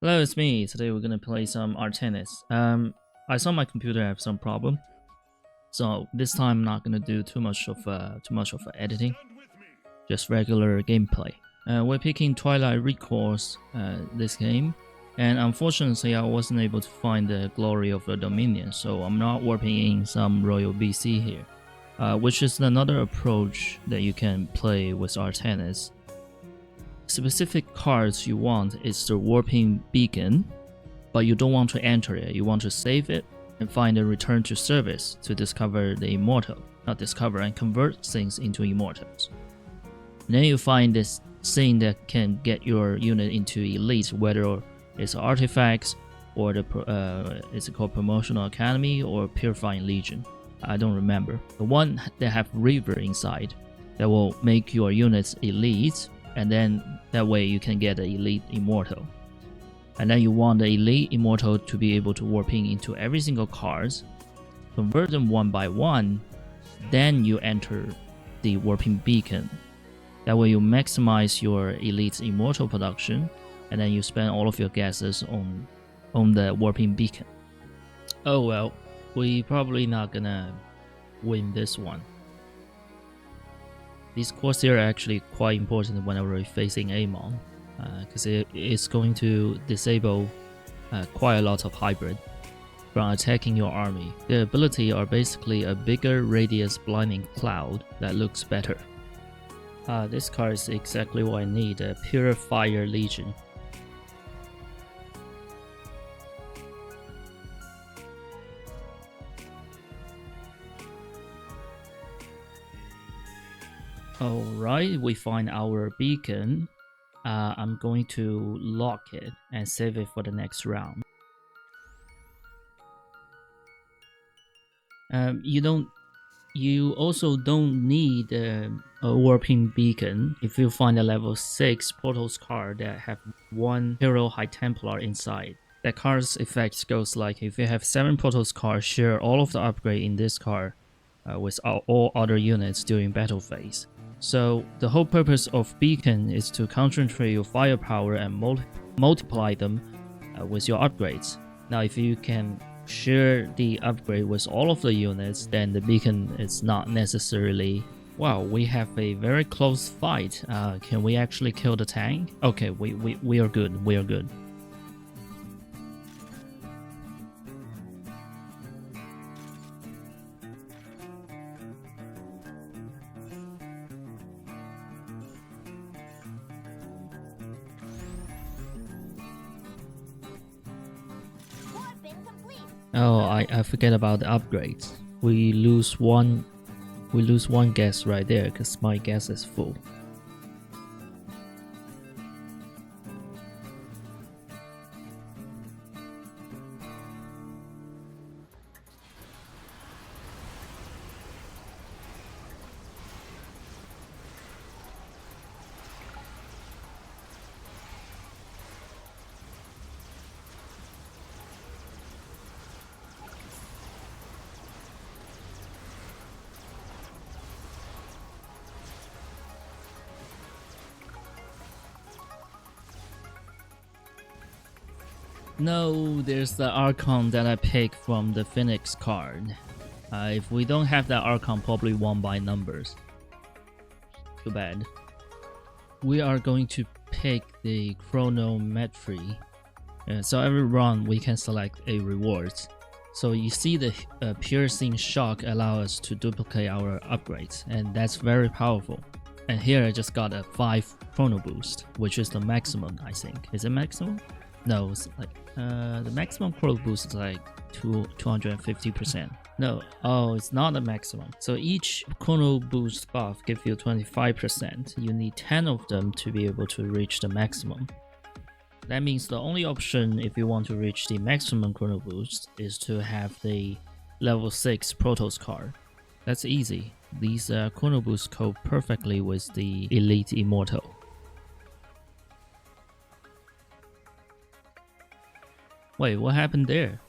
Hello, it's me. Today we're gonna play some Artanis. I saw my computer have some problem, so this time I'm not gonna do too much of editing, just regular gameplay. We're picking Twilight Recourse this game, and unfortunately I wasn't able to find the Glory of the Dominion, so I'm not warping in some Royal BC here, which is another approach that you can play with Artanis. Specific cards you want is the Warping Beacon, but you don't want to enter it. You want to save it and find a return to service to discover the immortal. Not discover, and convert things into immortals. And then you find this thing that can get your unit into elite, whether it's artifacts or it's called Promotional Academy or Purifying Legion. I don't remember. The one that have River inside that will make your units elite, and then that way you can get the Elite Immortal. And then you want the Elite Immortal to be able to warp into every single cards, convert them one by one, then you enter the Warping Beacon. That way you maximize your Elite Immortal production, and then you spend all of your gases on the Warping Beacon. Oh well, we probably not gonna win this one. These cores here are actually quite important whenever we're facing Amon, because it's going to disable quite a lot of hybrid from attacking your army. The ability are basically a bigger radius blinding cloud that looks better. This card is exactly what I need, a Purifier Legion. Alright, we find our beacon. I'm going to lock it and save it for the next round. You also don't need a warping beacon if you find a level 6 Protoss card that have one Hero High Templar inside. That card's effect goes like, if you have 7 Protoss cards, share all of the upgrade in this card with all other units during battle phase. So the whole purpose of Beacon is to concentrate your firepower and multiply them with your upgrades. Now if you can share the upgrade with all of the units, then the Beacon is not necessarily... Wow, we have a very close fight. Can we actually kill the tank? Okay, we are good, we are good. Oh, I forget about the upgrades. We lose one gas right there because my gas is full. No, there's the Archon that I picked from the Phoenix card. If we don't have that Archon, probably won by numbers. Too bad. We are going to pick the Chronometry. So every run we can select a reward. So you see the Piercing Shock allow us to duplicate our upgrades, and that's very powerful. And here I just got a 5 Chrono Boost, which is the maximum, I think. Is it maximum? No, it's like the maximum Chrono Boost is like 250%. No, oh, it's not the maximum. So each Chrono Boost buff gives you 25%. You need 10 of them to be able to reach the maximum. That means the only option if you want to reach the maximum Chrono Boost is to have the level 6 Protoss card. That's easy. These Chrono Boosts cope perfectly with the Elite Immortal. Wait, what happened there?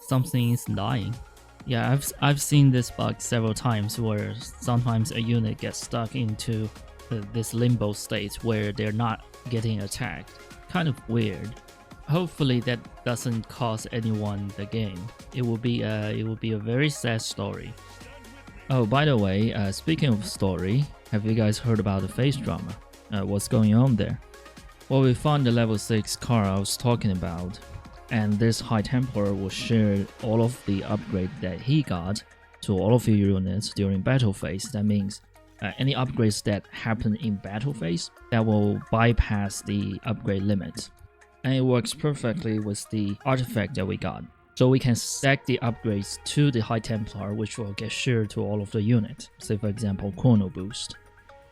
Something is dying. Yeah, I've seen this bug several times where sometimes a unit gets stuck into this limbo state where they're not getting attacked. Kind of weird. Hopefully that doesn't cost anyone the game. It will be a very sad story. Oh, by the way, speaking of story, have you guys heard about the face drama? What's going on there? Well, we found the level 6 car I was talking about, and this High Templar will share all of the upgrade that he got to all of your units during battle phase. That means any upgrades that happen in battle phase that will bypass the upgrade limit. And it works perfectly with the artifact that we got. So we can stack the upgrades to the High Templar, which will get shared to all of the units. Say for example, Chrono Boost.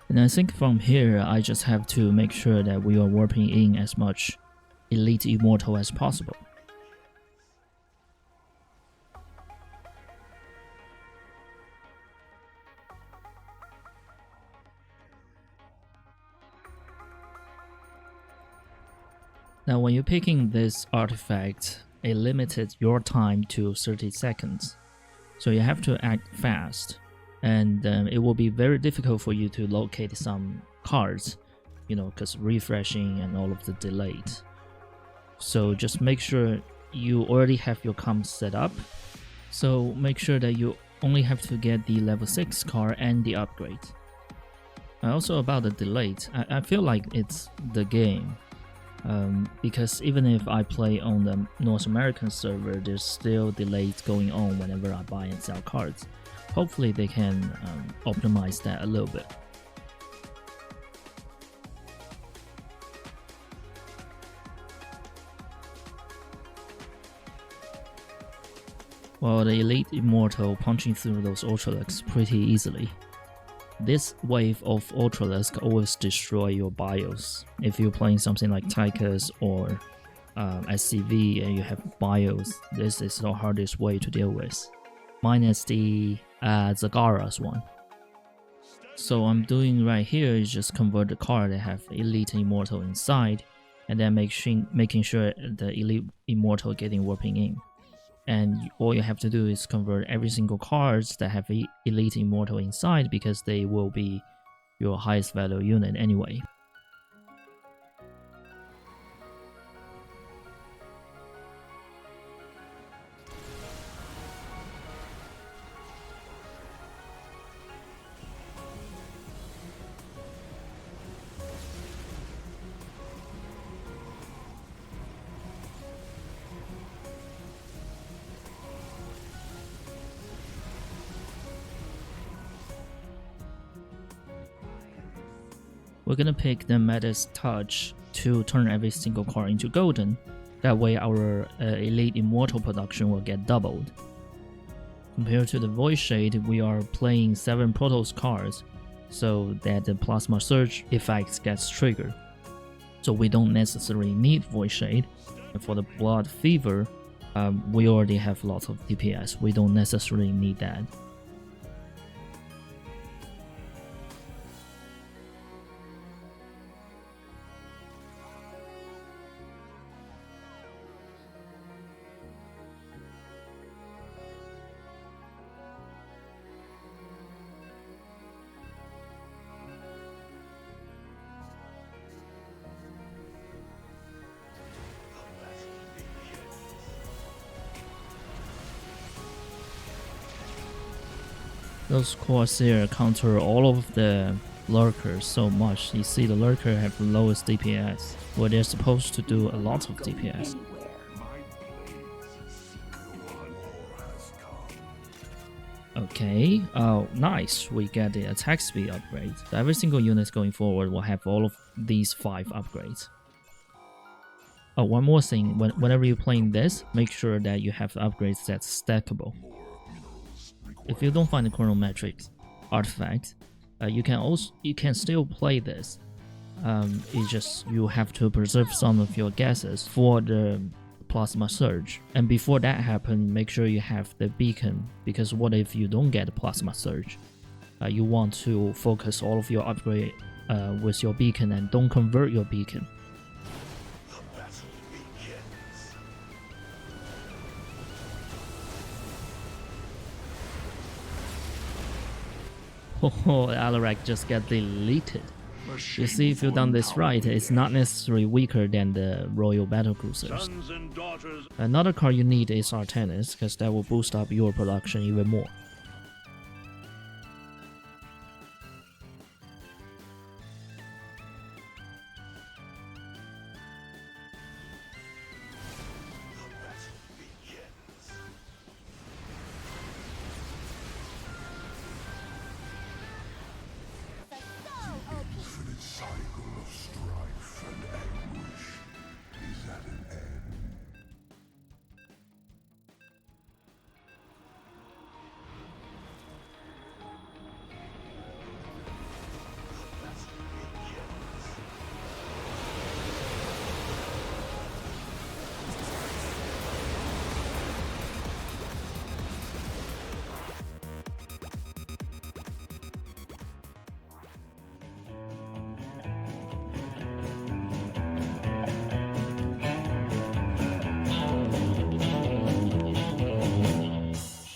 And I think from here, I just have to make sure that we are warping in as much Elite Immortal as possible. Now when you're picking this artifact, it limited your time to 30 seconds. So you have to act fast. And it will be very difficult for you to locate some cards, because refreshing and all of the delays. So just make sure you already have your comms set up. So make sure that you only have to get the level 6 card and the upgrade. Also about the delays, I feel like it's the game. Because even if I play on the North American server, there's still delays going on whenever I buy and sell cards. Hopefully they can optimize that a little bit. Well, the Elite Immortal punching through those Ultralisks pretty easily. This wave of Ultralisk always destroy your bios. If you're playing something like Tychus or SCV and you have bios, this is the hardest way to deal with. Minus the Zagara's one. So I'm doing right here is just convert the card that have Elite Immortal inside, and then making sure the Elite Immortal getting warping in. And all you have to do is convert every single cards that have Elite Immortal inside, because they will be your highest value unit anyway. We're gonna pick the Metis Touch to turn every single card into golden. That way our Elite Immortal production will get doubled. Compared to the Void Shade, we are playing 7 Protoss cards, so that the Plasma Surge effects gets triggered. So we don't necessarily need Void Shade. And for the Blood Fever, we already have lots of DPS. We don't necessarily need that. Those Corsair counter all of the lurkers so much. You see the lurker have the lowest DPS, where they're supposed to do a lot of DPS. Okay, oh nice, we get the attack speed upgrade. So every single unit going forward will have all of these 5 upgrades. Oh, one more thing, whenever you're playing this, make sure that you have the upgrades that's stackable. If you don't find the chronometrics artifact, you can still play this. It's just you have to preserve some of your gases for the Plasma Surge. And before that happens, make sure you have the beacon, because what if you don't get the Plasma Surge? You want to focus all of your upgrade with your beacon and don't convert your beacon. Oh, Alarak just got deleted. You see, if you've done this right, it's not necessarily weaker than the Royal Battlecruisers. Another card you need is Artanis, because that will boost up your production even more.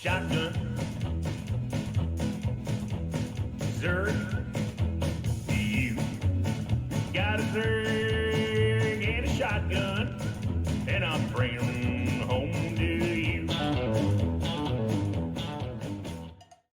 Shotgun, Zerg, you got a Zerg and a shotgun.